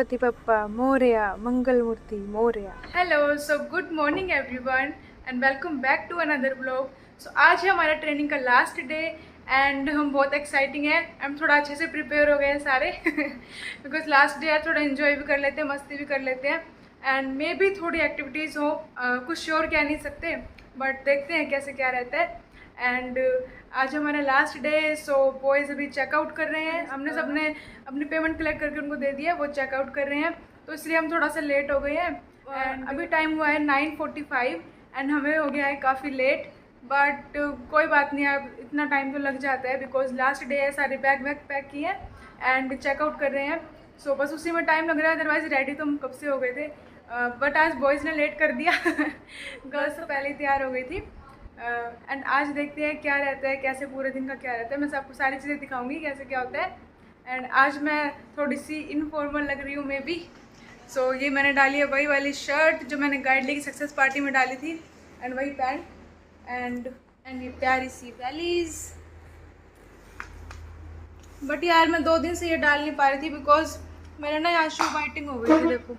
गणपति बप्पा मोरया, मंगल मूर्ति Morya. Hello, so good morning everyone and welcome back to another blog. सो आज है हमारा ट्रेनिंग का लास्ट डे एंड हम बहुत एक्साइटिंग है। हम थोड़ा अच्छे से प्रिपेयर हो गए हैं सारे बिकॉज लास्ट डे है, थोड़ा इन्जॉय भी कर लेते हैं, मस्ती भी कर लेते हैं एंड मे भी थोड़ी एक्टिविटीज़ हो। कुछ श्योर कह नहीं सकते बट देखते हैं कैसे क्या रहता है। एंड आज हमारा लास्ट डे, सो बॉयज़ अभी चेकआउट कर रहे हैं। हमने सबने अपनी पेमेंट कलेक्ट करके उनको दे दिया, वो चेकआउट कर रहे हैं, तो इसलिए हम थोड़ा सा लेट हो गए हैं। एंड अभी टाइम हुआ है 9:45 एंड हमें हो गया है काफ़ी लेट, बट कोई बात नहीं, अब इतना टाइम तो लग जाता है बिकॉज लास्ट डे है। सारे बैग वैग पैक किए हैं एंड चेकआउट कर रहे हैं, सो बस उसी में टाइम लग रहा है। अदरवाइज़ रेडी तो हम कब से हो गए थे, बट आज बॉयज़ ने लेट कर दिया गर्ल्स तो पहले ही तैयार हो गई थी। एंड आज देखते हैं क्या रहता है, कैसे पूरे दिन का क्या रहता है। मैं सबको सारी चीज़ें दिखाऊंगी कैसे क्या होता है। एंड आज मैं थोड़ी सी इनफॉर्मल लग रही हूँ मे बी। सो ये मैंने डाली है वही वाली शर्ट जो मैंने गाइड ली की सक्सेस पार्टी में डाली थी, एंड वही पैंट एंड ये प्यारी सी वैलीज। बट यार मैं 2 दिन से ये डाल नहीं पा रही थी बिकॉज मेरा ना यहाँ शू बाइटिंग हो गई थी, देखो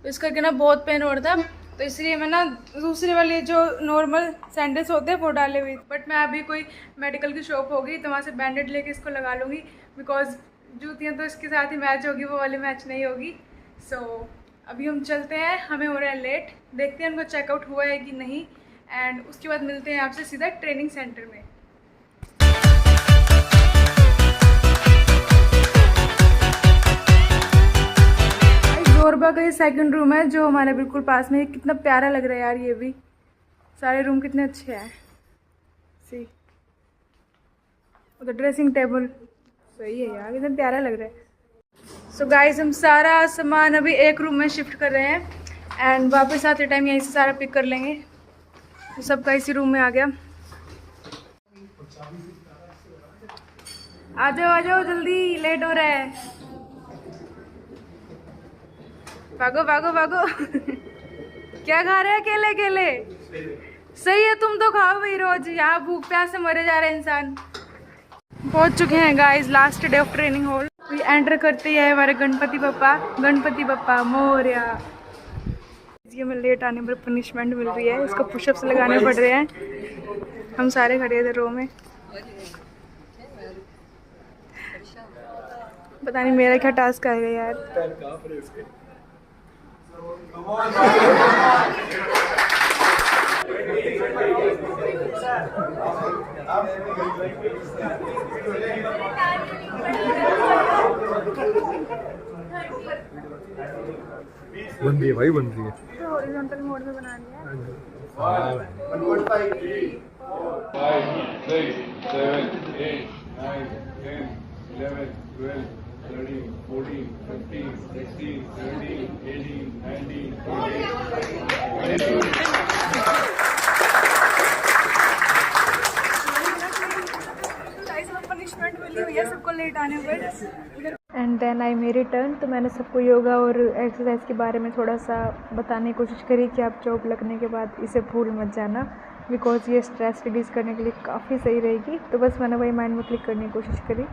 तो इस करके ना बहुत पेन हो रहा था, तो इसलिए मैं ना दूसरे वाले जो नॉर्मल सैंडल्स होते हैं वो डाले हुए। बट मैं अभी कोई मेडिकल की शॉप होगी तो वहाँ से बैंडेड लेके इसको लगा लूँगी बिकॉज जूतियाँ तो इसके साथ ही मैच होगी, वो वाली मैच नहीं होगी। सो अभी हम चलते हैं, हमें हो रहा है लेट, देखते हैं उनको चेकआउट हुआ है कि नहीं एंड उसके बाद मिलते हैं आपसे सीधा ट्रेनिंग सेंटर में। जोरबा का ये सेकंड रूम है जो हमारे बिल्कुल पास में है। कितना प्यारा लग रहा है यार, ये भी सारे रूम कितने अच्छे हैं। सी उधर ड्रेसिंग टेबल सही है यार, कितना प्यारा लग रहा है। सो गाइस हम सारा सामान अभी एक रूम में शिफ्ट कर रहे हैं एंड वापस आते टाइम यहीं से सारा पिक कर लेंगे। तो सबका इसी रूम में आ गया। आ जाओ जल्दी, लेट हो रहा है। भागो भागो भागो क्या खा रहे हैं अकेले अकेले? सही है, तुम तो खाओ भाई रोज, यहाँ भूख प्यास से मरे जा रहे हैं इंसान। पहुंच चुके हैं guys last day of training hall. ये एंटर करते ही है हमारे गणपति बप्पा मोरया। ये मैं लेट आने पर पनिशमेंट मिल रही है, इसको पुशअप्स लगाने पड़ रहे हैं। हम सारे खड़े थे रो में, पता नहीं मेरा क्या टास्क आएगा यार। बन रही है भाई, बन रही है। तो हॉरिजॉन्टल मोड में बना लिया। 5, 6, 7, 8, 9, 10, 11, 12, 13, 14, 15, 16, 17, 18, 19, 20. पनिशमेंट मिली हुई है सबको लेट आने पर। एंड देन आई मेरी टर्न, तो मैंने सबको योगा और एक्सरसाइज के बारे में थोड़ा सा बताने की कोशिश करी कि आप जॉब लगने के बाद इसे भूल मत जाना बिकॉज ये स्ट्रेस रिलीज़ करने के लिए काफ़ी सही रहेगी। तो बस मैंने वही माइंड में क्लिक करने की कोशिश करी।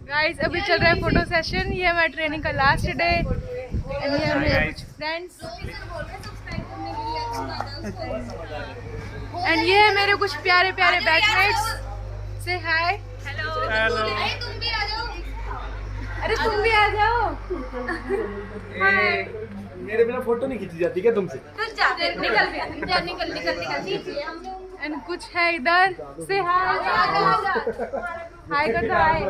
गाइस अभी चल रहा है फोटो सेशन। ये हमारा ट्रेनिंग का लास्ट डे एंड ये मेरे कुछ फ्रेंड्स एंड ये है मेरे कुछ प्यारे प्यारे बैचमेट्स। से हाय। हेलो। तुम भी आ जाओ। अरे तुम भी आ जाओ। मेरे बिना फोटो नहीं खींची जाती क्या तुमसे? निकल। एंड कुछ है इधर से हाय। हाय कर दो हाय।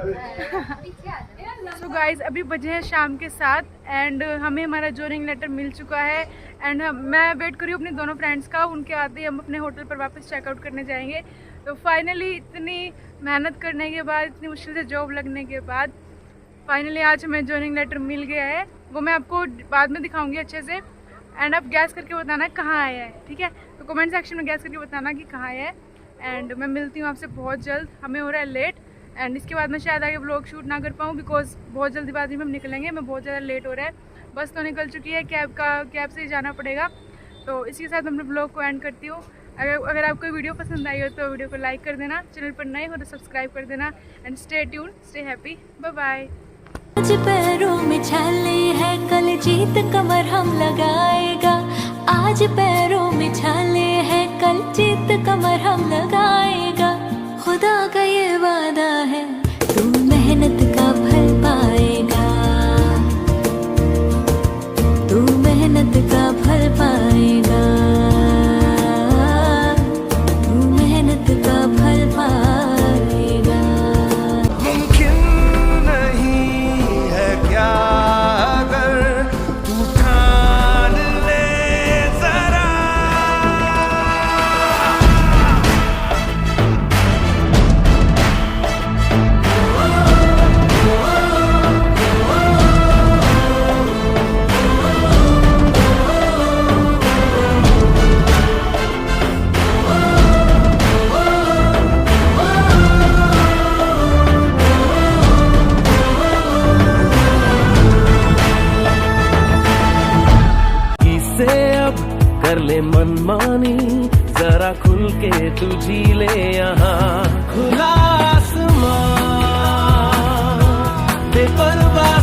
सो गाइज अभी बजे हैं शाम के 7 एंड हमें हमारा जॉइनिंग लेटर मिल चुका है एंड मैं वेट कर रही हूँ अपनी दोनों फ्रेंड्स का। उनके आते ही हम अपने होटल पर वापस चेकआउट करने जाएंगे। तो फाइनली इतनी मेहनत करने के बाद, इतनी मुश्किल से जॉब लगने के बाद फाइनली आज हमें जॉइनिंग लेटर मिल गया है। वो मैं आपको बाद में दिखाऊंगी अच्छे से एंड आप गैस करके बताना कहाँ आया है, ठीक है? तो कमेंट सेक्शन में गैस करके बताना कि कहाँ आया है एंड मैं मिलती हूँ आपसे बहुत जल्द। हमें हो रहा है लेट एंड इसके बाद मैं शायद आगे व्लॉग शूट ना कर पाऊँ बिकॉज बहुत जल्दीबाजी में हम निकलेंगे। मैं बहुत ज़्यादा लेट हो रहा है, बस तो निकल चुकी है, कैब से ही जाना पड़ेगा। तो इसी के साथ मैं ब्लॉग को एंड करती हूँ। अगर आपको वीडियो पसंद आई हो तो वीडियो को लाइक कर देना, चैनल पर नए हो तो सब्सक्राइब कर देना and stay tune, stay happy, bye bye. आज पैरों में छाले है, कल जीत कमर हम लगाएगा। आज पैरों में छाले है, कल जीत कमर हम लगाएगा। खुदा का ये वादा है, तू मेहनत का फल पाएगा, तू मेहनत का फल पाएगा, तू मेहनत का फल पाएगा। मुमकिन नहीं है क्या अगर तू ठान ले जरा। से अब कर ले मनमानी, जरा खुल के तू जी ले यहाँ। खुला आसमां बेपरवाह